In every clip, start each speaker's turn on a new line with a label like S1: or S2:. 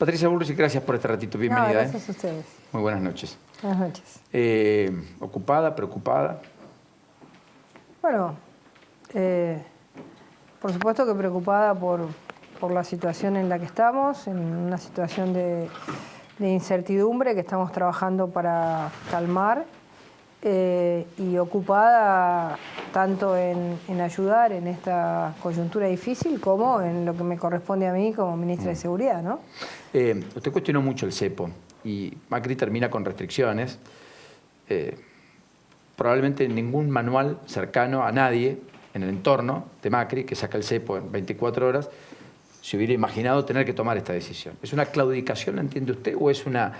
S1: Patricia Bullrich, gracias por este ratito. Bienvenida.
S2: No, gracias a ustedes.
S1: Muy buenas noches.
S2: Buenas noches.
S1: ¿Ocupada, preocupada?
S2: Bueno, por supuesto que preocupada por la situación en la que estamos, en una situación de incertidumbre que estamos trabajando para calmar, y ocupada tanto en ayudar en esta coyuntura difícil como en lo que me corresponde a mí como ministra de Seguridad, ¿no?
S1: Usted cuestionó mucho el cepo y Macri termina con restricciones. Probablemente ningún manual cercano a nadie en el entorno de Macri, que saca el cepo en 24 horas, se hubiera imaginado tener que tomar esta decisión. ¿Es una claudicación, lo entiende usted, o es una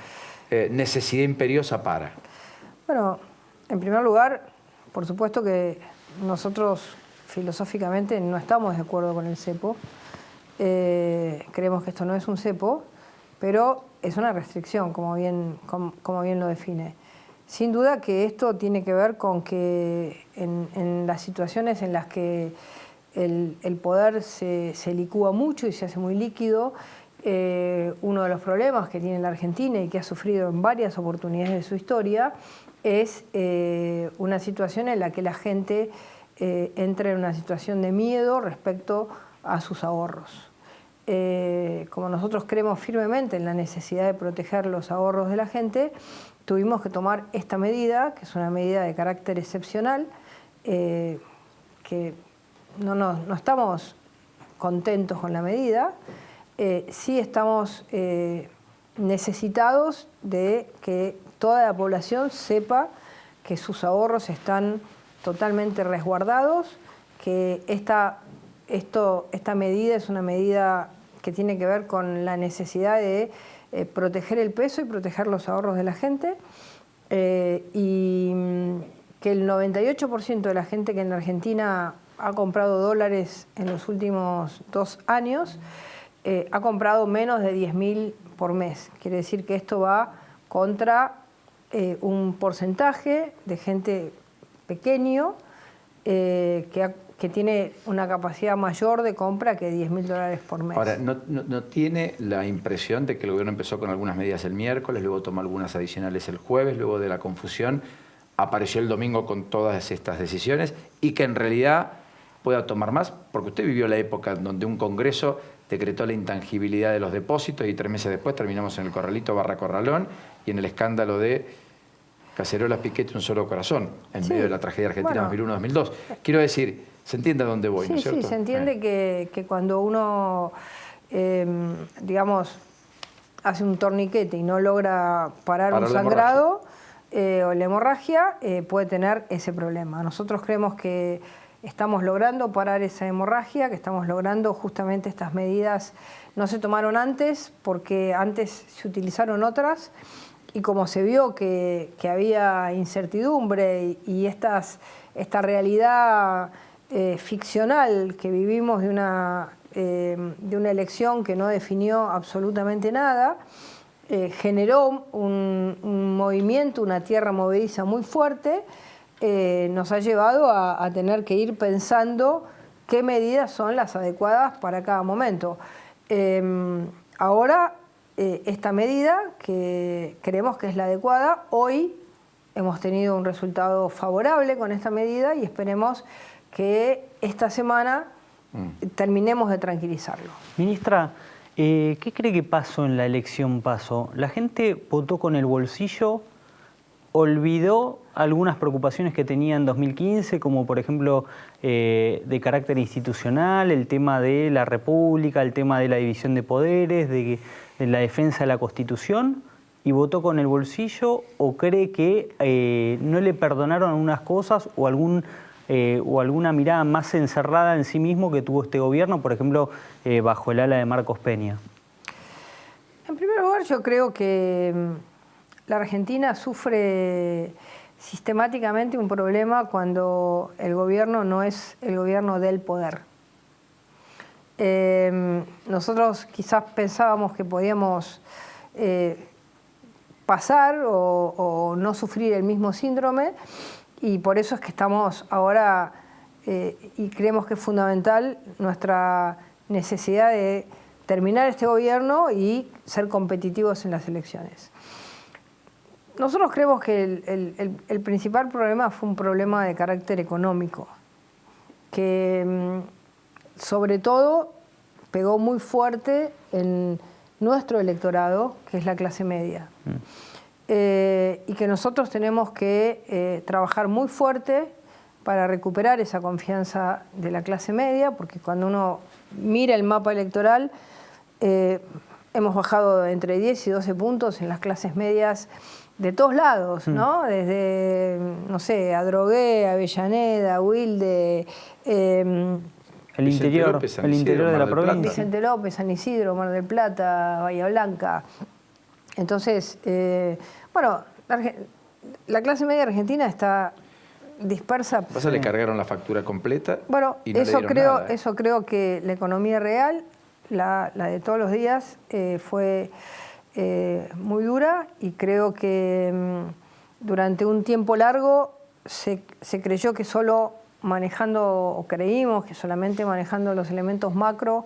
S1: necesidad imperiosa para?
S2: Bueno, en primer lugar, por supuesto que nosotros filosóficamente no estamos de acuerdo con el cepo. Creemos que esto no es un cepo, pero es una restricción, como bien lo define. Sin duda que esto tiene que ver con que en las situaciones en las que el poder se licúa mucho y se hace muy líquido, uno de los problemas que tiene la Argentina y que ha sufrido en varias oportunidades de su historia es una situación en la que la gente entra en una situación de miedo respecto a sus ahorros. Como nosotros creemos firmemente en la necesidad de proteger los ahorros de la gente, tuvimos que tomar esta medida, que es una medida de carácter excepcional, que no estamos contentos con la medida. Sí estamos necesitados de que toda la población sepa que sus ahorros están totalmente resguardados, que esta medida es una medida que tiene que ver con la necesidad de proteger el peso y proteger los ahorros de la gente, y que el 98% de la gente que en la Argentina ha comprado dólares en los últimos 2 años, ha comprado menos de 10.000 por mes. Quiere decir que esto va contra un porcentaje de gente pequeño que tiene una capacidad mayor de compra que $10.000 por mes.
S1: Ahora, ¿no tiene la impresión de que el gobierno empezó con algunas medidas el miércoles, luego tomó algunas adicionales el jueves, luego de la confusión apareció el domingo con todas estas decisiones y que en realidad pueda tomar más? Porque usted vivió la época donde un Congreso decretó la intangibilidad de los depósitos y 3 meses después terminamos en el Corralito / Corralón y en el escándalo de Cacerolas, Piquete, un solo corazón, en medio de la tragedia argentina 2001-2002. Quiero decir, ¿se entiende a dónde voy, no es cierto?
S2: Sí, se entiende que cuando uno, digamos, hace un torniquete y no logra parar un sangrado o la hemorragia, puede tener ese problema. Nosotros creemos que estamos logrando parar esa hemorragia, que estamos logrando justamente estas medidas. No se tomaron antes porque antes se utilizaron otras y como se vio que había incertidumbre y esta realidad ficcional que vivimos de una elección que no definió absolutamente nada, generó un movimiento, una tierra movediza muy fuerte. Nos ha llevado a tener que ir pensando qué medidas son las adecuadas para cada momento. Ahora, esta medida, que creemos que es la adecuada, hoy hemos tenido un resultado favorable con esta medida y esperemos que esta semana terminemos de tranquilizarlo.
S3: Ministra, ¿qué cree que pasó en la elección PASO? ¿La gente votó con el bolsillo? ¿Olvidó algunas preocupaciones que tenía en 2015, como por ejemplo de carácter institucional, el tema de la República, el tema de la división de poderes, de la defensa de la Constitución, y votó con el bolsillo? ¿O cree que no le perdonaron algunas cosas o alguna mirada más encerrada en sí mismo que tuvo este gobierno, por ejemplo, bajo el ala de Marcos Peña?
S2: En primer lugar, yo creo que la Argentina sufre sistemáticamente un problema cuando el gobierno no es el gobierno del poder. Nosotros quizás pensábamos que podíamos pasar o no sufrir el mismo síndrome, y por eso es que estamos ahora y creemos que es fundamental nuestra necesidad de terminar este gobierno y ser competitivos en las elecciones. Nosotros creemos que el principal problema fue un problema de carácter económico, que sobre todo pegó muy fuerte en nuestro electorado, que es la clase media. Y que nosotros tenemos que trabajar muy fuerte para recuperar esa confianza de la clase media, porque cuando uno mira el mapa electoral, hemos bajado entre 10 y 12 puntos en las clases medias de todos lados, ¿no? Desde, no sé, Adrogué, Avellaneda, Wilde,
S3: el interior de la provincia.
S2: Vicente López, San Isidro, Mar del Plata, Bahía Blanca. Entonces, bueno, la clase media argentina está dispersa.
S1: ¿Le cargaron la factura completa?
S2: Bueno,
S1: y no
S2: eso creo que la economía real, la de todos los días, fue muy dura, y creo que durante un tiempo largo se creyó que solo manejando, o creímos que solamente manejando los elementos macro,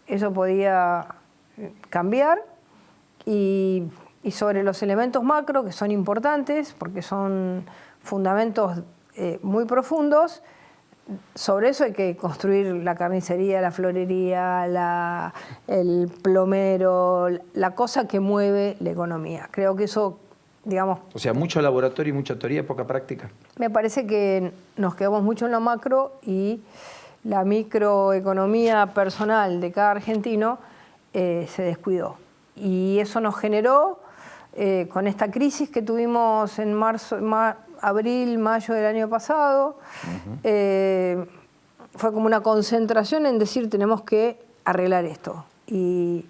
S2: eso podía cambiar, y sobre los elementos macro, que son importantes porque son fundamentos muy profundos, sobre eso hay que construir la carnicería, la florería, el plomero, la cosa que mueve la economía. Creo que eso, digamos...
S1: O sea, mucho laboratorio y mucha teoría, poca práctica.
S2: Me parece que nos quedamos mucho en lo macro, y la microeconomía personal de cada argentino se descuidó. Y eso nos generó, con esta crisis que tuvimos en abril, mayo del año pasado, fue como una concentración en decir tenemos que arreglar esto. Y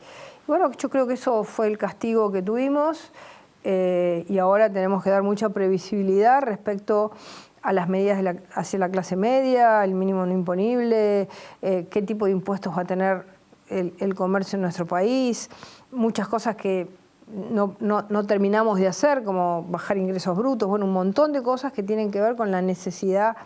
S2: bueno, yo creo que eso fue el castigo que tuvimos, y ahora tenemos que dar mucha previsibilidad respecto a las medidas hacia la clase media, el mínimo no imponible, qué tipo de impuestos va a tener el comercio en nuestro país, muchas cosas que no terminamos de hacer, como bajar ingresos brutos, bueno, un montón de cosas que tienen que ver con la necesidad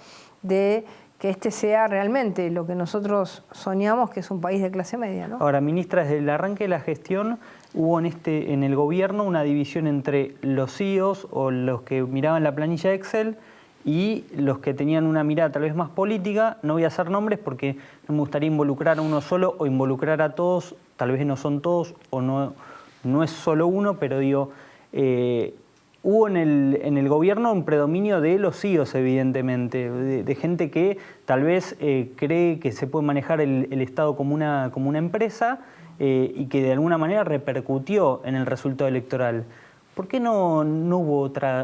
S2: de que este sea realmente lo que nosotros soñamos, que es un país de clase media, ¿no?
S3: Ahora, ministra, desde el arranque de la gestión hubo en el gobierno una división entre los CEOs, o los que miraban la planilla Excel, y los que tenían una mirada tal vez más política. No voy a hacer nombres porque no me gustaría involucrar a uno solo o involucrar a todos, tal vez no son todos o no es solo uno, pero digo, hubo en el gobierno un predominio de los CEOs, evidentemente, de gente que tal vez cree que se puede manejar el Estado como una empresa, y que de alguna manera repercutió en el resultado electoral. ¿Por qué no hubo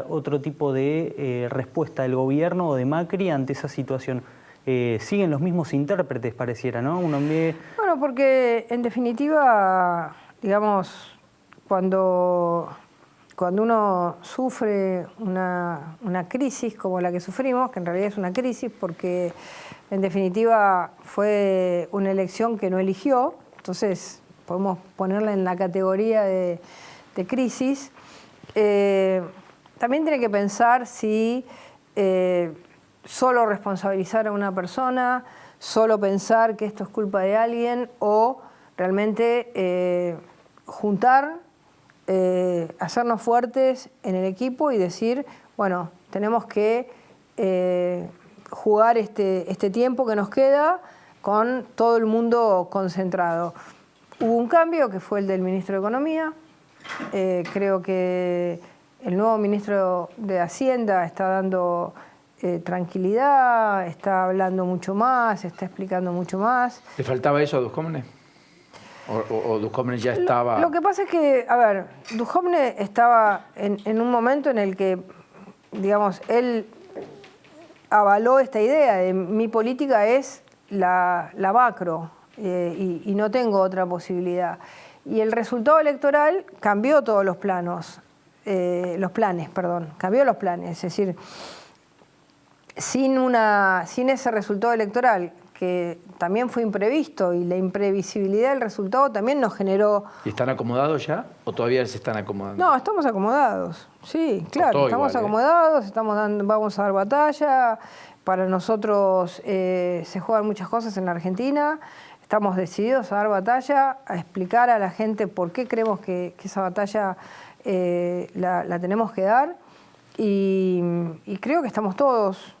S3: otro tipo de respuesta del gobierno o de Macri ante esa situación? Siguen los mismos intérpretes, pareciera, ¿no?
S2: Bueno, porque en definitiva, digamos, cuando uno sufre una crisis como la que sufrimos, que en realidad es una crisis porque en definitiva fue una elección que no eligió, entonces podemos ponerla en la categoría de crisis. También tiene que pensar si solo responsabilizar a una persona, solo pensar que esto es culpa de alguien, o realmente juntar, hacernos fuertes en el equipo y decir, bueno, tenemos que jugar este tiempo que nos queda con todo el mundo concentrado. Hubo un cambio que fue el del ministro de Economía. Creo que el nuevo ministro de Hacienda está dando tranquilidad, está hablando mucho más, está explicando mucho más.
S1: ¿Le faltaba eso a Duhovne? ¿O Duhovne ya estaba...?
S2: Lo que pasa es que, a ver, Duhovne estaba en un momento en el que, digamos, él avaló esta idea de mi política es la macro, y no tengo otra posibilidad. Y el resultado electoral cambió todos los planes, cambió los planes. Es decir, sin ese resultado electoral, que también fue imprevisto, y la imprevisibilidad del resultado también nos generó...
S1: ¿Y están acomodados ya o todavía se están acomodando?
S2: No, estamos acomodados, sí, claro, estamos acomodados, vamos a dar batalla. Para nosotros se juegan muchas cosas en la Argentina. estamos decididos a dar batalla, a explicar a la gente por qué creemos que esa batalla la tenemos que dar, y creo que estamos todos,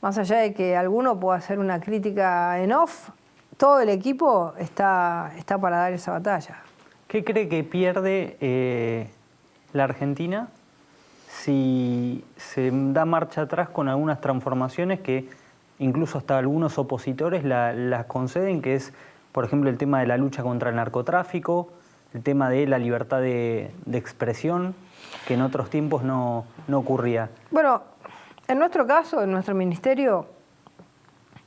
S2: más allá de que alguno pueda hacer una crítica en off, todo el equipo está para dar esa batalla.
S3: ¿Qué cree que pierde la Argentina si se da marcha atrás con algunas transformaciones que incluso hasta algunos opositores las conceden, que es, por ejemplo, el tema de la lucha contra el narcotráfico, el tema de la libertad de expresión, que en otros tiempos no ocurría?
S2: Bueno, en nuestro caso, en nuestro ministerio,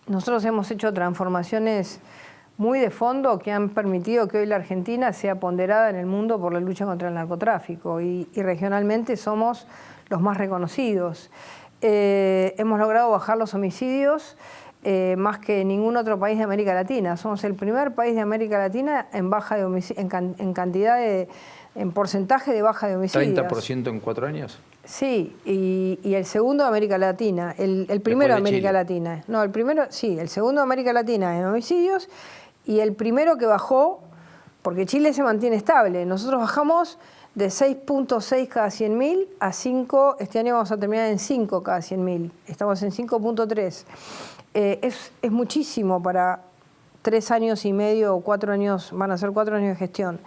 S2: nosotros hemos hecho transformaciones muy de fondo que han permitido que hoy la Argentina sea ponderada en el mundo por la lucha contra el narcotráfico, y regionalmente somos los más reconocidos. Hemos logrado bajar los homicidios más que ningún otro país de América Latina. Somos el primer país de América Latina en baja de en porcentaje de baja de homicidios.
S1: ¿30% en 4 años?
S2: Sí, y el segundo de América Latina, el primero de América Latina. No, el primero, sí, el segundo de América Latina en homicidios, y el primero que bajó, porque Chile se mantiene estable. Nosotros bajamos de 6.6 cada 100.000 a 5, este año vamos a terminar en 5 cada 100.000, estamos en 5.3. Es muchísimo para 3 años y medio o 4 años, van a ser 4 años de gestión.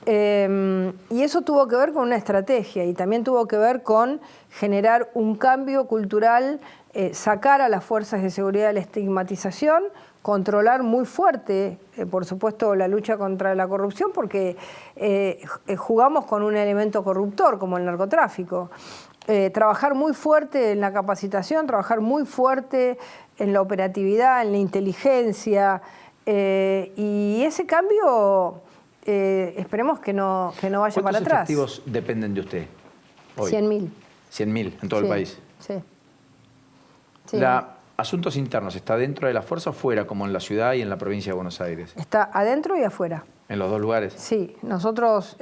S2: Y eso tuvo que ver con una estrategia, y también tuvo que ver con generar un cambio cultural, sacar a las fuerzas de seguridad de la estigmatización, controlar muy fuerte, por supuesto, la lucha contra la corrupción, porque jugamos con un elemento corruptor como el narcotráfico. Trabajar muy fuerte en la capacitación, trabajar muy fuerte en la operatividad, en la inteligencia, y ese cambio esperemos que no vaya para atrás.
S1: ¿Cuántos efectivos dependen de usted hoy?
S2: 100.000.
S1: 100.000 en todo el país.
S2: Sí. Sí.
S1: ¿Asuntos internos está dentro de la fuerza o fuera, como en la ciudad y en la provincia de Buenos Aires?
S2: Está adentro y afuera.
S1: ¿En los dos lugares?
S2: Sí, nosotros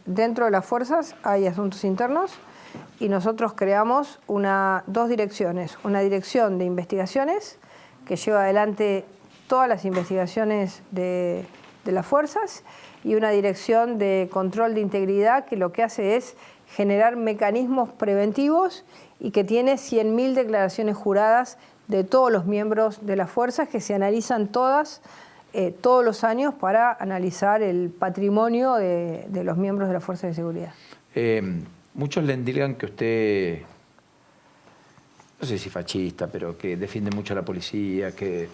S2: dentro de las fuerzas hay asuntos internos, y nosotros creamos dos direcciones. Una dirección de investigaciones que lleva adelante todas las investigaciones de las fuerzas, y una dirección de control de integridad que lo que hace es generar mecanismos preventivos, y que tiene 100.000 declaraciones juradas de todos los miembros de las fuerzas, que se analizan todos los años para analizar el patrimonio de los miembros de las fuerzas de seguridad.
S1: Muchos le endilgan que usted, no sé si fascista, pero que defiende mucho a la policía, que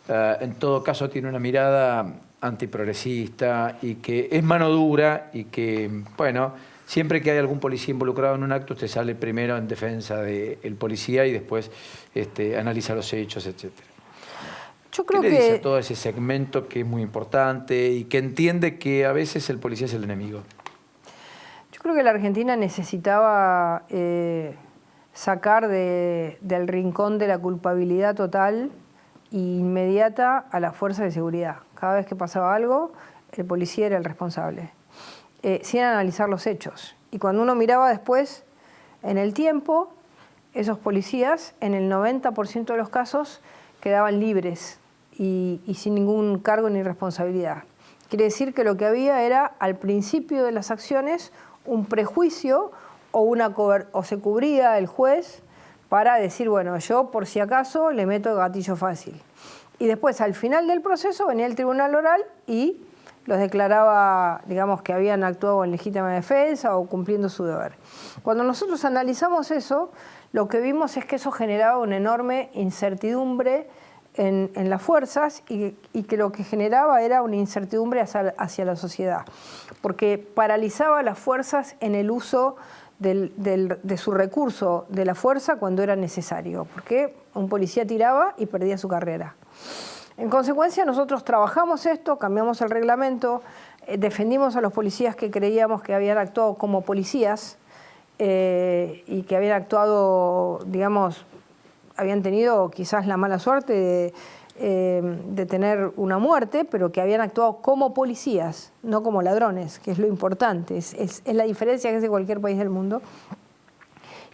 S1: en todo caso tiene una mirada antiprogresista y que es mano dura, y que, bueno, siempre que hay algún policía involucrado en un acto, usted sale primero en defensa del policía y después analiza los hechos, etc.
S2: Yo creo
S1: ¿Qué le dice a todo ese segmento que es muy importante y que entiende que a veces el policía es el enemigo?
S2: Yo creo que la Argentina necesitaba sacar del rincón de la culpabilidad total e inmediata a las fuerzas de seguridad. Cada vez que pasaba algo, el policía era el responsable, sin analizar los hechos. Y cuando uno miraba después, en el tiempo, esos policías, en el 90% de los casos, quedaban libres y sin ningún cargo ni responsabilidad. Quiere decir que lo que había era, al principio de las acciones, un prejuicio o se cubría el juez para decir, bueno, yo por si acaso le meto gatillo fácil. Y después, al final del proceso, venía el tribunal oral y los declaraba, digamos, que habían actuado en legítima defensa o cumpliendo su deber. Cuando nosotros analizamos eso, lo que vimos es que eso generaba una enorme incertidumbre en las fuerzas, y que lo que generaba era una incertidumbre hacia la sociedad, porque paralizaba a las fuerzas en el uso de su recurso de la fuerza cuando era necesario, porque un policía tiraba y perdía su carrera. En consecuencia, nosotros trabajamos esto, cambiamos el reglamento, defendimos a los policías que creíamos que habían actuado como policías y que habían actuado, digamos, habían tenido quizás la mala suerte de tener una muerte, pero que habían actuado como policías, no como ladrones, que es lo importante, es la diferencia que es de cualquier país del mundo.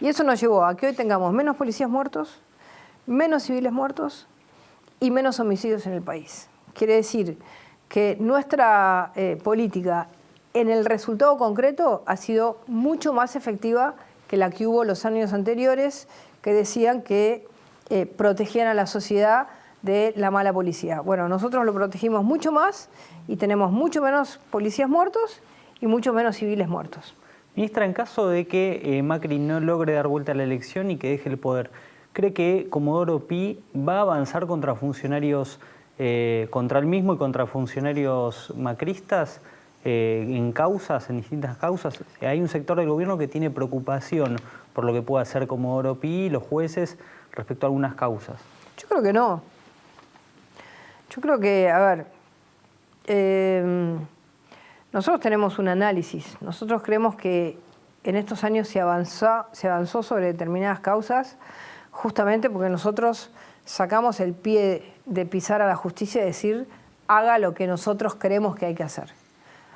S2: Y eso nos llevó a que hoy tengamos menos policías muertos, menos civiles muertos y menos homicidios en el país. Quiere decir que nuestra política en el resultado concreto ha sido mucho más efectiva que la que hubo los años anteriores, que decían que protegían a la sociedad de la mala policía. Bueno, nosotros lo protegimos mucho más y tenemos mucho menos policías muertos y mucho menos civiles muertos.
S3: Ministra, en caso de que Macri no logre dar vuelta a la elección y que deje el poder, ¿cree que Comodoro Pi va a avanzar contra funcionarios, contra él mismo y contra funcionarios macristas en causas, en distintas causas? Hay un sector del gobierno que tiene preocupación por lo que pueda hacer Comodoro Pi y los jueces respecto a algunas causas.
S2: Yo creo que no. Yo creo que, a ver, nosotros tenemos un análisis. Nosotros creemos que en estos años se avanzó sobre determinadas causas justamente porque nosotros sacamos el pie de pisar a la justicia y decir, haga lo que nosotros creemos que hay que hacer.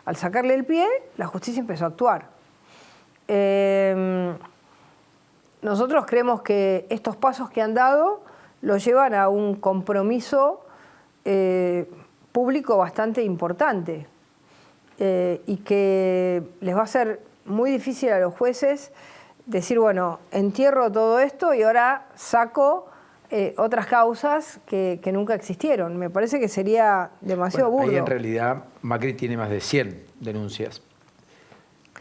S2: Al sacarle el pie, la justicia empezó a actuar. Nosotros creemos que estos pasos que han dado los llevan a un compromiso público bastante importante y que les va a ser muy difícil a los jueces decir, bueno, entierro todo esto y ahora saco otras causas que nunca existieron. Me parece que sería demasiado burdo.
S1: Ahí en realidad Macri tiene más de 100 denuncias.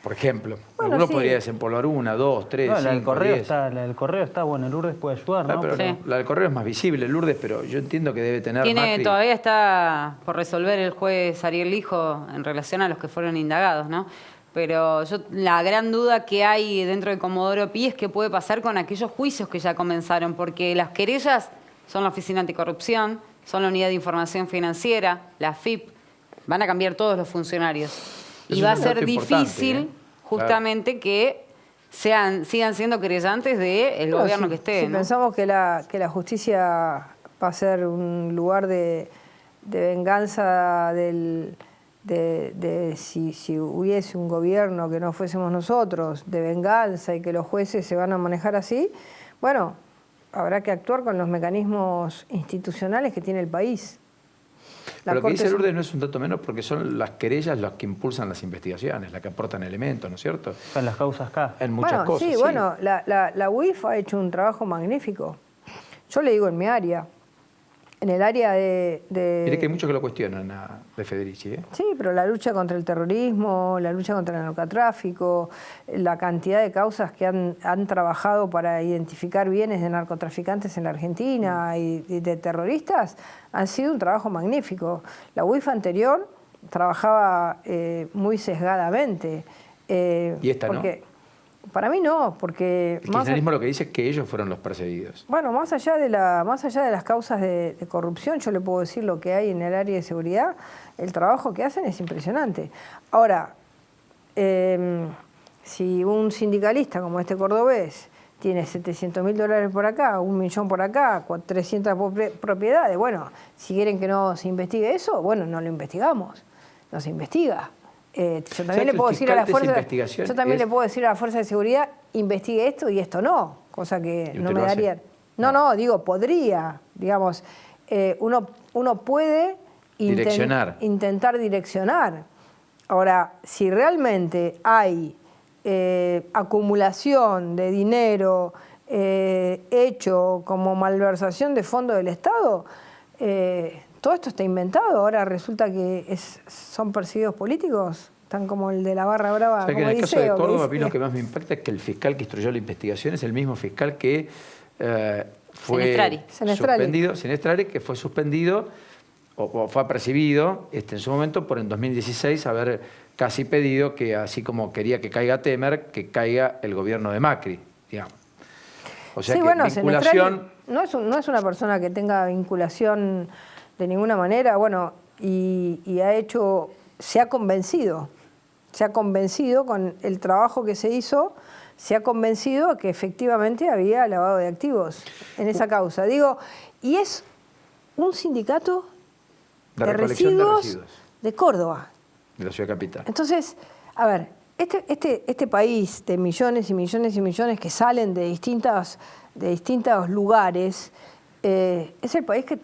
S1: Por ejemplo,
S2: bueno,
S1: uno
S2: sí.
S1: podría desempolvar 1, 2, 3, 5,
S3: La del correo
S1: 10.
S3: está, la del correo está, bueno, Lourdes puede ayudar, ¿no?
S1: Pero
S4: Sí.
S1: no, la del correo es más visible, Lourdes, pero yo entiendo que debe tener Macri.
S4: Todavía está por resolver el juez Ariel Lijo en relación a los que fueron indagados, ¿no? Pero la gran duda que hay dentro de Comodoro Pi es qué puede pasar con aquellos juicios que ya comenzaron, porque las querellas son la Oficina Anticorrupción, son la Unidad de Información Financiera, la FIP, van a cambiar todos los funcionarios.
S1: Es
S4: Y va a
S1: un
S4: ser
S1: dato importante,
S4: difícil justamente que sigan siendo querellantes del gobierno que esté.
S2: Si
S4: ¿no?
S2: pensamos que la justicia va a ser un lugar de venganza si hubiese un gobierno que no fuésemos nosotros, de venganza y que los jueces se van a manejar así, bueno, habrá que actuar con los mecanismos institucionales que tiene el país.
S1: Pero lo que dice Lourdes no es un dato menos porque son las querellas las que impulsan las investigaciones, las que aportan elementos, ¿no es cierto?
S3: En las causas acá.
S1: En muchas cosas.
S2: Sí, bueno, la UIF ha hecho un trabajo magnífico. Yo le digo en mi área, en el área de...
S1: Mire que hay muchos que lo cuestionan de Federici, ¿eh?
S2: Sí, pero la lucha contra el terrorismo, la lucha contra el narcotráfico, la cantidad de causas que han trabajado para identificar bienes de narcotraficantes en la Argentina y de terroristas, han sido un trabajo magnífico. La UIF anterior trabajaba muy sesgadamente.
S1: ¿Y esta no?
S2: Para mí no, porque...
S1: El kirchnerismo lo que dice es que ellos fueron los perseguidos.
S2: Bueno, más allá de las causas de corrupción, yo le puedo decir lo que hay en el área de seguridad, el trabajo que hacen es impresionante. Ahora, si un sindicalista como este cordobés tiene $700.000 por acá, 1 millón por acá, 300 propiedades, bueno, si quieren que no se investigue eso, bueno, no lo investigamos, no se investiga. Yo también le puedo decir a la fuerza de seguridad, investigue esto y esto no, cosa que no me daría. No, digo, podría, digamos, uno puede intentar direccionar. Ahora, si realmente hay acumulación de dinero hecho como malversación de fondos del Estado, todo esto está inventado, ahora resulta que son perseguidos políticos, tan como el de la barra brava.
S1: O sea que en el caso de Córdoba, a mí lo que más me impacta es que el fiscal que instruyó la investigación es el mismo fiscal que fue Sinestrari, que fue suspendido o fue apercibido en su momento por en 2016 haber casi pedido que, así como quería que caiga Temer, que caiga el gobierno de Macri, digamos. O sea
S2: sí,
S1: que
S2: bueno,
S1: vinculación...
S2: no es una persona que tenga vinculación de ninguna manera, bueno, y se ha convencido con el trabajo que se hizo, se ha convencido que efectivamente había lavado de activos en esa causa. Digo, y es un sindicato de residuos de Córdoba.
S1: De la ciudad capital.
S2: Entonces, a ver, este país de millones y millones y millones que salen de distintos lugares, es el país que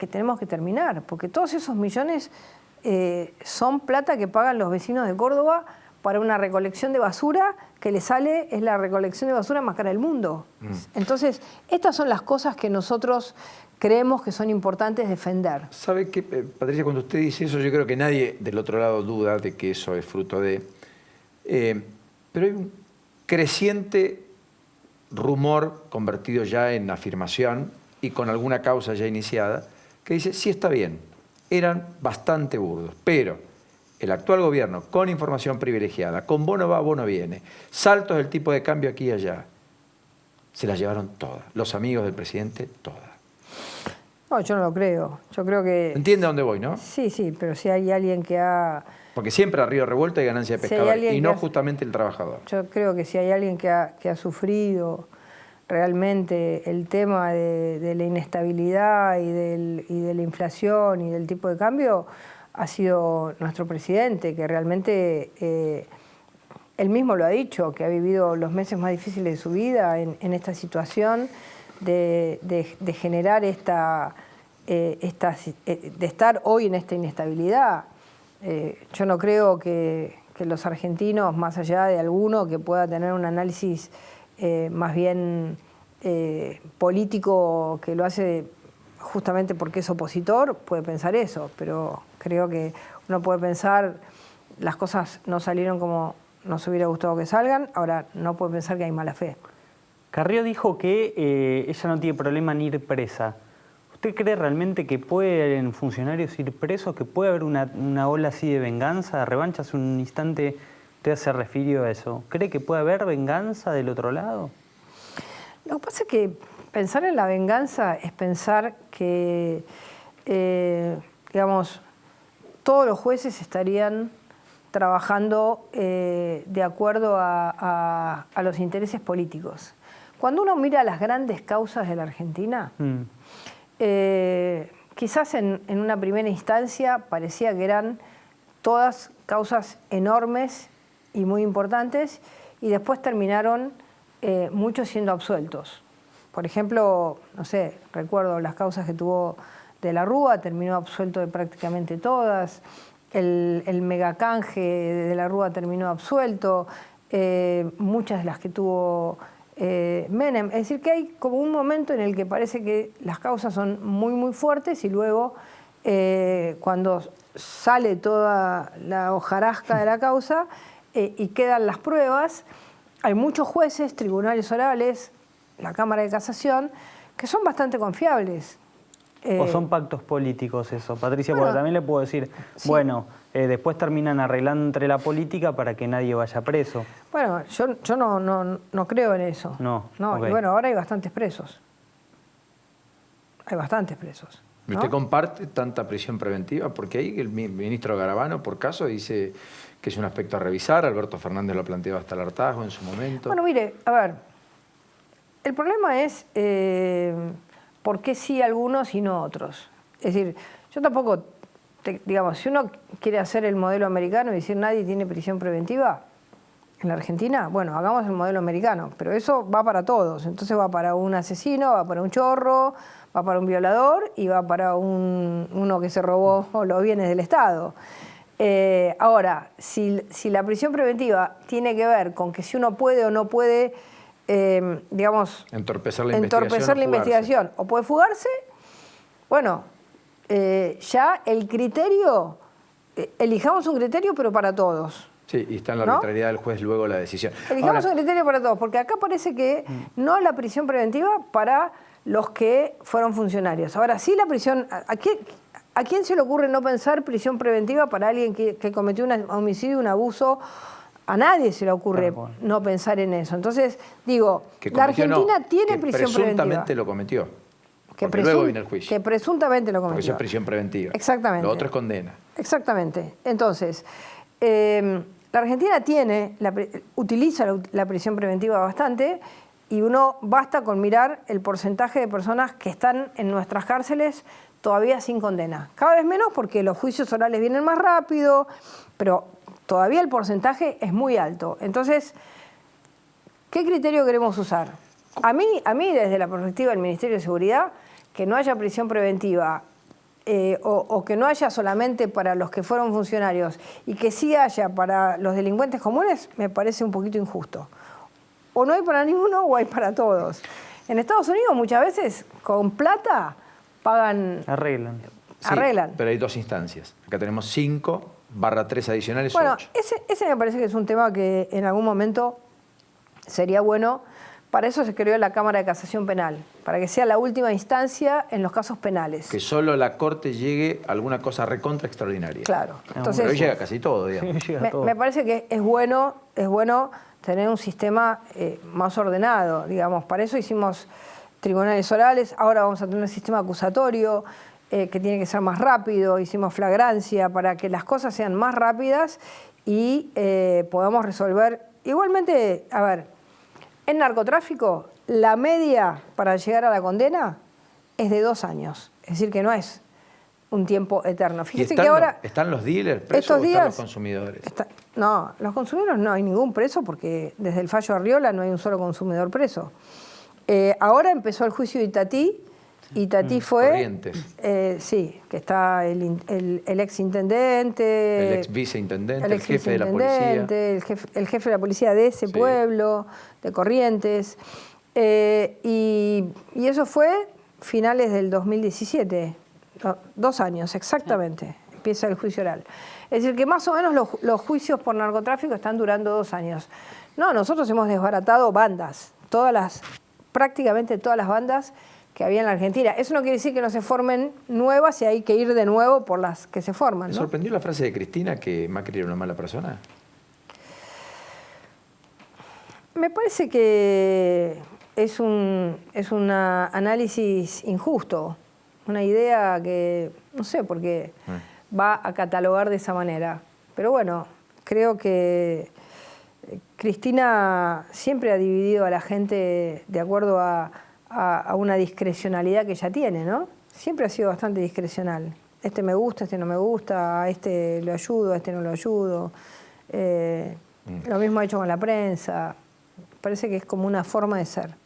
S2: que tenemos que terminar, porque todos esos millones son plata que pagan los vecinos de Córdoba para una recolección de basura que les sale, es la recolección de basura más cara del mundo. Entonces, estas son las cosas que nosotros creemos que son importantes defender.
S1: ¿Sabe qué, Patricia, cuando usted dice eso, yo creo que nadie del otro lado duda de que eso es fruto de... pero hay un creciente rumor convertido ya en afirmación y con alguna causa ya iniciada, que dice, sí está bien, eran bastante burdos, pero el actual gobierno, con información privilegiada, con bono va, bono viene, saltos del tipo de cambio aquí y allá, se las llevaron todas, los amigos del presidente, todas.
S2: No, yo no lo creo. Yo creo que...
S1: ¿Entiende a dónde voy, no?
S2: Sí, sí, pero si hay alguien que ha...
S1: Porque siempre a río revuelto hay ganancia de pescador, y no justamente el trabajador. Yo
S2: creo que si hay alguien que ha sufrido realmente el tema de la inestabilidad y de la inflación y del tipo de cambio, ha sido nuestro presidente, que realmente él mismo lo ha dicho, que ha vivido los meses más difíciles de su vida en esta situación de generar de estar hoy en esta inestabilidad. Yo no creo que los argentinos, más allá de alguno que pueda tener un análisis más bien político que lo hace justamente porque es opositor, puede pensar eso, pero creo que uno puede pensar las cosas no salieron como nos hubiera gustado que salgan, ahora no puede pensar que hay mala fe.
S3: Carrió dijo que ella no tiene problema en ir presa. ¿Usted cree realmente que pueden funcionarios ir presos, que puede haber una ola así de venganza, de revancha? Hace un instante usted se refirió a eso. ¿Cree que puede haber venganza del otro lado?
S2: Lo que pasa es que pensar en la venganza es pensar que, digamos, todos los jueces estarían trabajando de acuerdo a los intereses políticos. Cuando uno mira las grandes causas de la Argentina, quizás en una primera instancia parecía que eran todas causas enormes y muy importantes, y después terminaron muchos siendo absueltos. Por ejemplo, no sé, recuerdo las causas que tuvo de la Rúa, terminó absuelto de prácticamente todas, el megacanje de la Rúa terminó absuelto, muchas de las que tuvo Menem. Es decir, que hay como un momento en el que parece que las causas son muy, muy fuertes y luego cuando sale toda la hojarasca de la causa y quedan las pruebas, hay muchos jueces, tribunales orales, la Cámara de Casación, que son bastante confiables.
S3: ¿O son pactos políticos eso, Patricia? Bueno, porque también le puedo decir, sí, bueno, después terminan arreglando entre la política para que nadie vaya preso.
S2: Bueno, yo no creo en eso.
S3: No,
S2: okay. Y bueno, ahora hay bastantes presos. Hay bastantes presos, ¿no?
S1: ¿Usted comparte tanta prisión preventiva? Porque ahí el ministro Garabano, por caso, dice que es un aspecto a revisar. Alberto Fernández lo planteó hasta el hartazgo en su momento.
S2: Bueno, mire, a ver, el problema es por qué sí algunos y no otros. Es decir, yo tampoco, digamos, si uno quiere hacer el modelo americano y decir nadie tiene prisión preventiva en la Argentina, bueno, hagamos el modelo americano, pero eso va para todos. Entonces va para un asesino, va para un chorro, va para un violador y va para uno que se robó los bienes del Estado. Ahora, si la prisión preventiva tiene que ver con que si uno puede o no puede, digamos,
S1: entorpecer la
S2: investigación o puede fugarse, bueno, ya el criterio, elijamos un criterio pero para todos.
S1: Sí, y está en la arbitrariedad del juez luego la decisión.
S2: Elijamos un criterio para todos, porque acá parece que no la prisión preventiva para los que fueron funcionarios. Ahora sí la prisión, ¿a quién se le ocurre no pensar prisión preventiva para alguien que cometió un homicidio, un abuso? A nadie se le ocurre no pensar en eso. Entonces, digo, la Argentina tiene prisión preventiva.
S1: Presuntamente lo cometió. Porque luego viene el juicio.
S2: Que presuntamente lo cometió.
S1: Porque eso es prisión preventiva.
S2: Exactamente.
S1: Lo otro es condena.
S2: Exactamente. Entonces, la Argentina utiliza la prisión preventiva bastante, y uno basta con mirar el porcentaje de personas que están en nuestras cárceles todavía sin condena. Cada vez menos porque los juicios orales vienen más rápido, pero todavía el porcentaje es muy alto. Entonces, ¿qué criterio queremos usar? A mí, desde la perspectiva del Ministerio de Seguridad, que no haya prisión preventiva o que no haya solamente para los que fueron funcionarios y que sí haya para los delincuentes comunes, me parece un poquito injusto. O no hay para ninguno o hay para todos. En Estados Unidos muchas veces con plata pagan...
S3: Arreglan.
S1: Sí,
S2: arreglan.
S1: pero hay 2 instancias. Acá tenemos 5/3 adicionales,
S2: Bueno,
S1: 8.
S2: ese me parece que es un tema que en algún momento sería bueno. Para eso se creó la Cámara de Casación Penal, para que sea la última instancia en los casos penales.
S1: Que solo la Corte llegue a alguna cosa recontra extraordinaria.
S2: Claro.
S1: Pero
S2: Entonces,
S1: hoy llega casi todo, digamos.
S3: Llega todo.
S2: me parece que es bueno tener un sistema más ordenado, digamos. Para eso hicimos tribunales orales, ahora vamos a tener un sistema acusatorio que tiene que ser más rápido, hicimos flagrancia para que las cosas sean más rápidas y podamos resolver. Igualmente, a ver, en narcotráfico la media para llegar a la condena es de 2 años, es decir que no es un tiempo eterno. Fíjese que ahora...
S1: ¿Están los dealers presos
S2: estos
S1: o están
S2: días,
S1: los consumidores?
S2: No, los consumidores no hay ningún preso porque desde el fallo Arriola no hay un solo consumidor preso. Ahora empezó el juicio de Itatí. Itatí fue...
S1: Corrientes.
S2: Sí, que está el exintendente...
S1: El ex viceintendente, el jefe de la policía.
S2: El jefe de la policía de ese pueblo, de Corrientes. Y eso fue finales del 2017. 2 años, exactamente. Empieza el juicio oral. Es decir, que más o menos los juicios por narcotráfico están durando 2 años. No, nosotros hemos desbaratado bandas, prácticamente todas las bandas que había en la Argentina. Eso no quiere decir que no se formen nuevas y hay que ir de nuevo por las que se forman, ¿no?
S1: ¿Me sorprendió la frase de Cristina que Macri era una mala persona?
S2: Me parece que es un análisis injusto, una idea que no sé por qué va a catalogar de esa manera. Pero bueno, creo que Cristina siempre ha dividido a la gente de acuerdo a una discrecionalidad que ella tiene, ¿no? Siempre ha sido bastante discrecional. Este me gusta, este no me gusta, a este lo ayudo, a este no lo ayudo. Lo mismo ha hecho con la prensa. Parece que es como una forma de ser.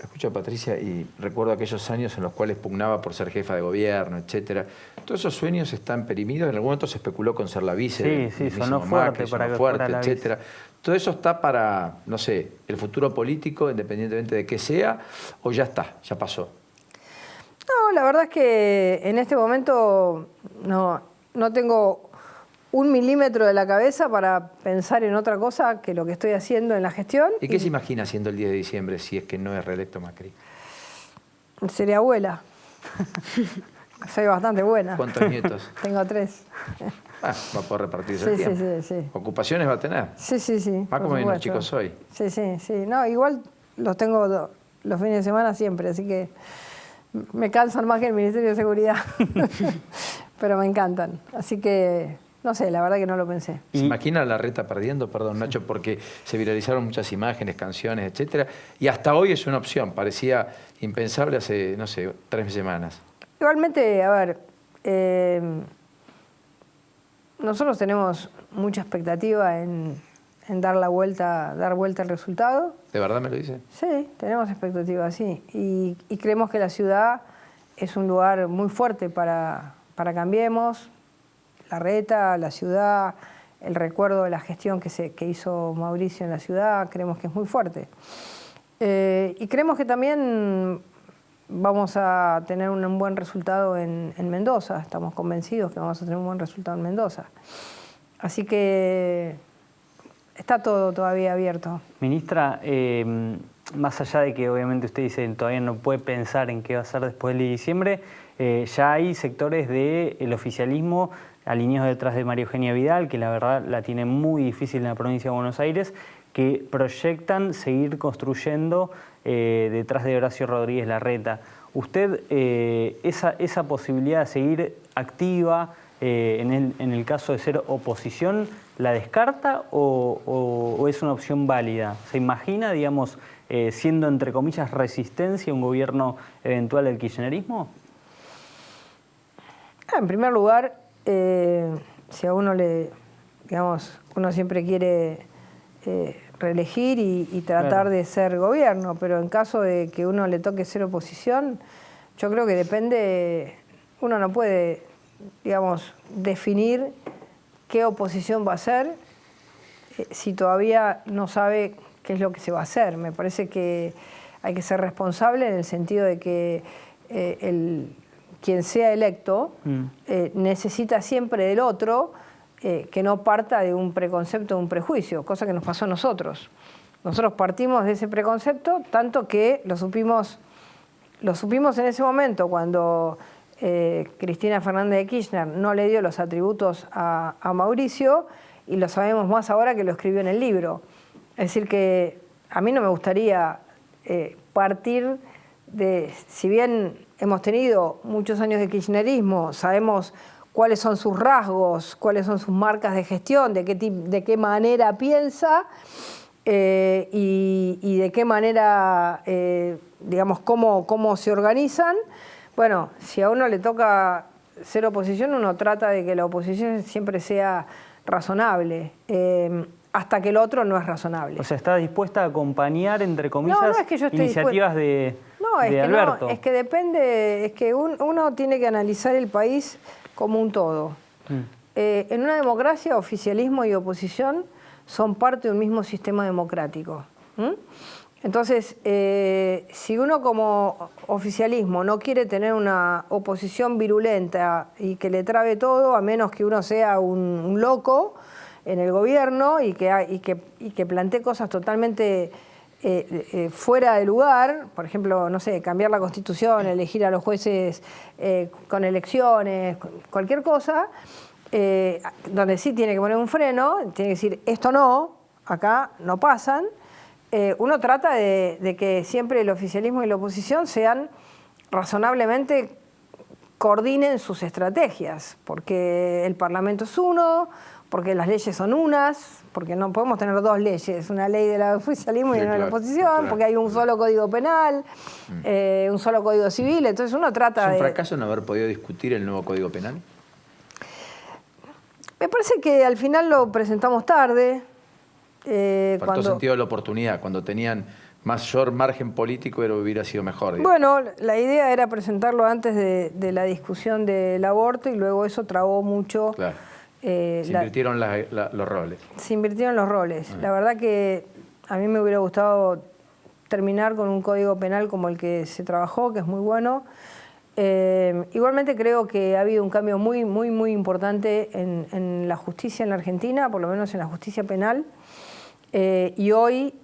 S1: Escucho a Patricia y recuerdo aquellos años en los cuales pugnaba por ser jefa de gobierno, etcétera. Todos esos sueños están perimidos. En algún momento se especuló con ser la vice.
S3: Sí, sonó fuerte para que fuera la
S1: etcétera.
S3: vice.
S1: ¿Todo eso está para, no sé, el futuro político, independientemente de qué sea, o ya está, ya pasó?
S2: No, la verdad es que en este momento no tengo 1 milímetro de la cabeza para pensar en otra cosa que lo que estoy haciendo en la gestión.
S1: ¿Y qué se imagina haciendo el 10 de diciembre si es que no es reelecto Macri?
S2: Sería abuela. Soy bastante buena.
S1: ¿Cuántos nietos?
S2: Tengo 3.
S1: Va a poder repartirse el tiempo.
S2: Sí.
S1: ¿Ocupaciones va a tener?
S2: Sí.
S1: Más como unos chicos hoy.
S2: Sí. No, igual los tengo los fines de semana siempre, así que me cansan más que el Ministerio de Seguridad. Pero me encantan. Así que, no sé, la verdad que no lo pensé.
S1: ¿Se imagina a Larreta perdiendo? Perdón, Nacho, porque se viralizaron muchas imágenes, canciones, etcétera. Y hasta hoy es una opción. Parecía impensable hace, no sé, 3 semanas.
S2: Igualmente, a ver, nosotros tenemos mucha expectativa en dar vuelta al resultado.
S1: ¿De verdad me lo dice?
S2: Sí, tenemos expectativa, sí. Y creemos que la ciudad es un lugar muy fuerte para Cambiemos. Larreta, la ciudad, el recuerdo de la gestión que hizo Mauricio en la ciudad, creemos que es muy fuerte. Y creemos que también vamos a tener un buen resultado en Mendoza. Estamos convencidos que vamos a tener un buen resultado en Mendoza. Así que está todo todavía abierto.
S3: Ministra, más allá de que obviamente usted dice todavía no puede pensar en qué va a ser después del diciembre, ya hay sectores del oficialismo alineados detrás de María Eugenia Vidal, que la verdad la tiene muy difícil en la provincia de Buenos Aires, que proyectan seguir construyendo detrás de Horacio Rodríguez Larreta. ¿Usted esa posibilidad de seguir activa en el caso de ser oposición, la descarta o es una opción válida? ¿Se imagina, digamos, siendo entre comillas resistencia a un gobierno eventual del kirchnerismo?
S2: En primer lugar, si a uno uno siempre quiere reelegir y tratar de ser gobierno, pero en caso de que uno le toque ser oposición, yo creo que depende uno no puede, digamos, definir qué oposición va a hacer si todavía no sabe qué es lo que se va a hacer. Me parece que hay que ser responsable en el sentido de que quien sea electo necesita siempre del otro que no parta de un preconcepto, de un prejuicio, cosa que nos pasó a nosotros. Nosotros partimos de ese preconcepto, tanto que lo supimos en ese momento cuando Cristina Fernández de Kirchner no le dio los atributos a Mauricio, y lo sabemos más ahora que lo escribió en el libro. Es decir, que a mí no me gustaría partir de, si bien hemos tenido muchos años de kirchnerismo, sabemos cuáles son sus rasgos, cuáles son sus marcas de gestión, de qué manera piensa y de qué manera, digamos, cómo se organizan. Bueno, si a uno le toca ser oposición, uno trata de que la oposición siempre sea razonable, hasta que el otro no es razonable.
S3: O sea, ¿está dispuesta a acompañar, entre comillas,
S2: no es que yo esté
S3: iniciativas de Alberto?
S2: No, es que depende, es que uno tiene que analizar el país como un todo. En una democracia, oficialismo y oposición son parte de un mismo sistema democrático. Entonces, si uno como oficialismo no quiere tener una oposición virulenta y que le trabe todo, a menos que uno sea un loco en el gobierno y que plantee cosas totalmente fuera de lugar, por ejemplo, no sé, cambiar la Constitución, elegir a los jueces con elecciones, cualquier cosa, donde sí tiene que poner un freno, tiene que decir, esto no, acá no pasan. Uno trata de que siempre el oficialismo y la oposición sean razonablemente, coordinen sus estrategias, porque el Parlamento es uno, porque las leyes son unas, porque no podemos tener dos leyes, una ley del oficialismo y una de la oposición, porque hay un solo código penal, un solo código civil, entonces uno trata de...
S1: ¿Es un fracaso no haber podido discutir el nuevo código penal?
S2: Me parece que al final lo presentamos tarde.
S1: Faltó sentido de la oportunidad, cuando tenían mayor margen político hubiera sido mejor. Digamos.
S2: Bueno, la idea era presentarlo antes de la discusión del aborto y luego eso trabó mucho.
S1: Claro. Se invirtieron los roles.
S2: Se invirtieron los roles. La verdad que a mí me hubiera gustado terminar con un código penal como el que se trabajó, que es muy bueno. Igualmente creo que ha habido un cambio muy, muy, muy importante en la justicia en la Argentina, por lo menos en la justicia penal. Y hoy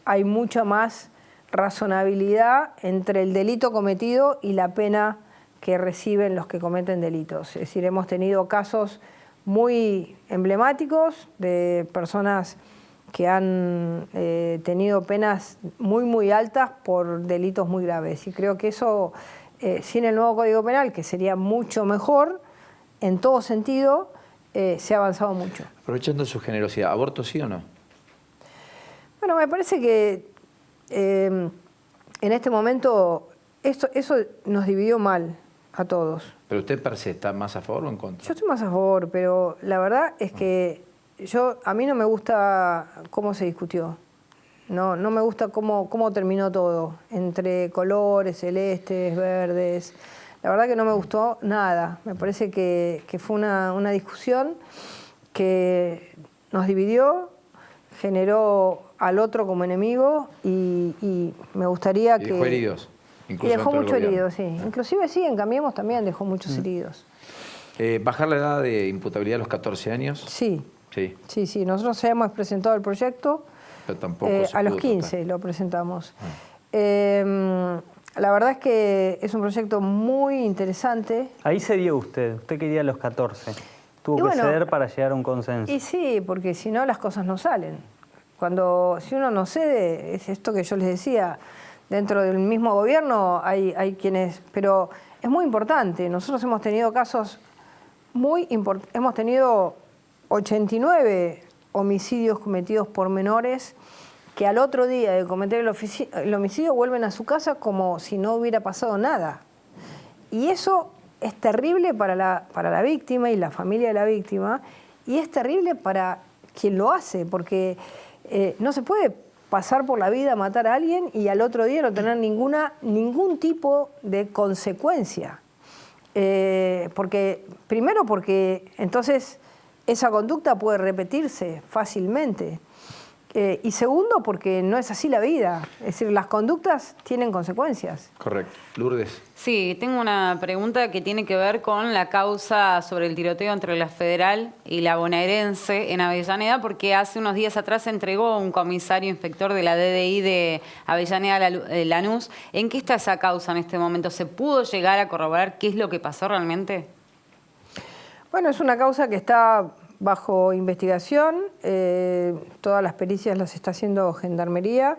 S2: hay mucha más razonabilidad entre el delito cometido y la pena que reciben los que cometen delitos. Es decir, hemos tenido casos muy emblemáticos de personas que han tenido penas muy, muy altas por delitos muy graves. Y creo que eso, sin el nuevo Código Penal, que sería mucho mejor en todo sentido, se ha avanzado mucho.
S1: Aprovechando su generosidad, ¿aborto sí o no?
S2: Bueno, me parece que en este momento eso nos dividió mal a todos.
S1: ¿Pero usted per se está más a favor o en contra?
S2: Yo estoy más a favor, pero la verdad es que a mí no me gusta cómo se discutió. No me gusta cómo terminó todo, entre colores, celestes, verdes. La verdad que no me gustó nada. Me parece que fue una discusión que nos dividió, generó al otro como enemigo y me gustaría que...
S1: dejó heridos.
S2: Y dejó muchos heridos, sí. Inclusive sí, en Cambiemos también dejó muchos heridos.
S1: ¿Bajar la edad de imputabilidad a los 14 años?
S2: Sí.
S1: Sí.
S2: Sí. Nosotros hemos presentado el proyecto.
S1: Pero tampoco
S2: a los 15 lo presentamos. La verdad es que es un proyecto muy interesante.
S3: Ahí cedió usted quería los 14. Tuvo que ceder para llegar a un consenso.
S2: Y sí, porque si no las cosas no salen. Si uno no cede, es esto que yo les decía, dentro del mismo gobierno hay quienes... Pero es muy importante, nosotros hemos tenido casos muy importantes, hemos tenido 89 homicidios cometidos por menores que al otro día de cometer el homicidio vuelven a su casa como si no hubiera pasado nada. Y eso es terrible para la víctima y la familia de la víctima, y es terrible para quien lo hace, porque no se puede pasar por la vida a matar a alguien y al otro día no tener ningún tipo de consecuencia. Primero porque entonces esa conducta puede repetirse fácilmente. Y segundo, porque no es así la vida. Es decir, las conductas tienen consecuencias.
S1: Correcto. Lourdes.
S4: Sí, tengo una pregunta que tiene que ver con la causa sobre el tiroteo entre la Federal y la Bonaerense en Avellaneda, porque hace unos días atrás se entregó un comisario inspector de la DDI de Avellaneda Lanús. ¿En qué está esa causa en este momento? ¿Se pudo llegar a corroborar qué es lo que pasó realmente?
S2: Bueno, es una causa que está bajo investigación, todas las pericias las está haciendo Gendarmería.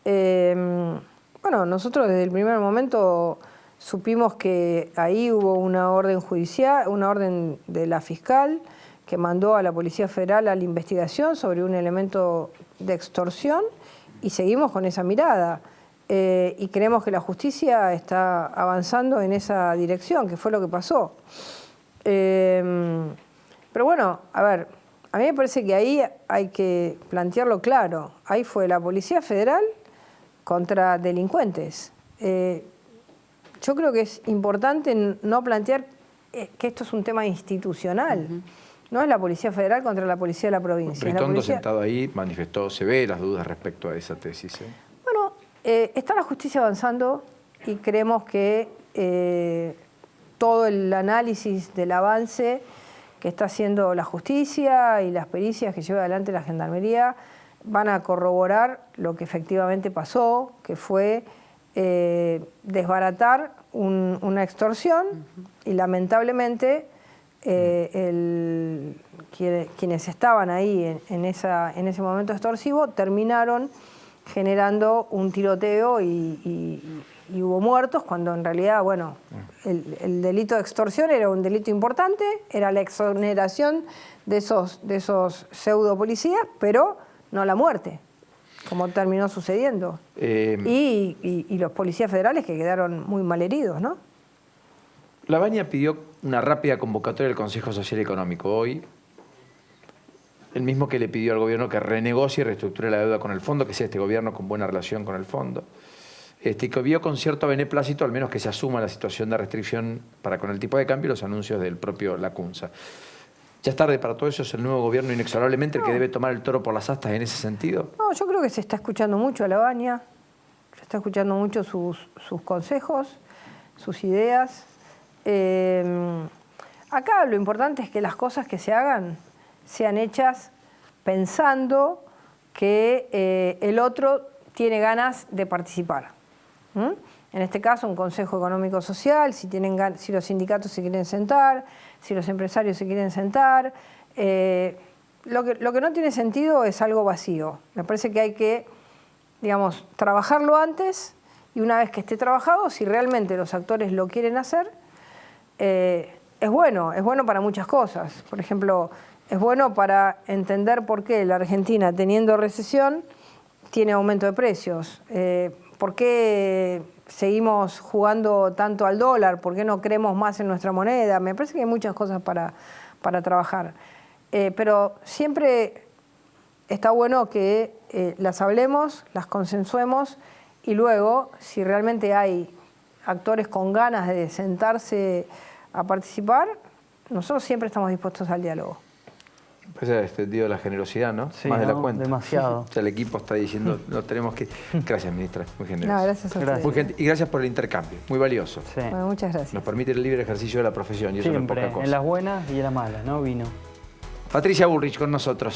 S2: Bueno, nosotros desde el primer momento supimos que ahí hubo una orden judicial, una orden de la fiscal que mandó a la Policía Federal a la investigación sobre un elemento de extorsión y seguimos con esa mirada. Y creemos que la justicia está avanzando en esa dirección, que fue lo que pasó. Pero bueno, a ver, a mí me parece que ahí hay que plantearlo claro. Ahí fue la Policía Federal contra delincuentes. Yo creo que es importante no plantear que esto es un tema institucional. No es la Policía Federal contra la Policía de la provincia.
S1: Ritondo, sentado ahí, manifestó severas dudas respecto a esa tesis.
S2: Bueno, está la justicia avanzando y creemos que todo el análisis del avance que está haciendo la justicia y las pericias que lleva adelante la Gendarmería van a corroborar lo que efectivamente pasó, que fue desbaratar una extorsión y lamentablemente quienes estaban ahí en ese momento extorsivo terminaron generando un tiroteo y hubo muertos, cuando en realidad, bueno, el delito de extorsión era un delito importante, era la exoneración de esos pseudo policías, pero no la muerte, como terminó sucediendo. Y los policías federales que quedaron muy malheridos, ¿no?
S1: Lavagna pidió una rápida convocatoria del Consejo Social y Económico hoy, el mismo que le pidió al gobierno que renegocie y reestructure la deuda con el fondo, que sea este gobierno con buena relación con el fondo. Y que vio con cierto beneplácito, al menos que se asuma la situación de restricción para con el tipo de cambio y los anuncios del propio Lacunza. ¿Ya es tarde para todo eso? ¿Es el nuevo gobierno inexorablemente el que debe tomar el toro por las astas en ese sentido?
S2: No, yo creo que se está escuchando mucho a Lavagna, se está escuchando mucho sus consejos, sus ideas. Acá lo importante es que las cosas que se hagan sean hechas pensando que el otro tiene ganas de participar. En este caso, un Consejo Económico Social, si los sindicatos se quieren sentar, si los empresarios se quieren sentar. Lo que no tiene sentido es algo vacío. Me parece que hay que, digamos, trabajarlo antes y una vez que esté trabajado, si realmente los actores lo quieren hacer, es bueno para muchas cosas. Por ejemplo, es bueno para entender por qué la Argentina, teniendo recesión, tiene aumento de precios. ¿Por qué seguimos jugando tanto al dólar? ¿Por qué no creemos más en nuestra moneda? Me parece que hay muchas cosas para trabajar. Pero siempre está bueno que las hablemos, las consensuemos y luego, si realmente hay actores con ganas de sentarse a participar, nosotros siempre estamos dispuestos al diálogo.
S1: Pues ha extendido la generosidad, ¿no?
S3: Sí,
S1: más de la
S3: ¿no?
S1: cuenta.
S3: Demasiado.
S1: O sea, el equipo está diciendo, no tenemos que... Gracias, ministra, muy generoso.
S2: No, gracias a ustedes.
S1: Y gracias por el intercambio, muy valioso.
S3: Sí.
S2: Bueno, muchas gracias.
S1: Nos permite el libre ejercicio de la profesión y eso no es
S3: Siempre,
S1: poca cosa.
S3: en las buenas y en las malas, ¿no? Vino.
S1: Patricia Bullrich con nosotros.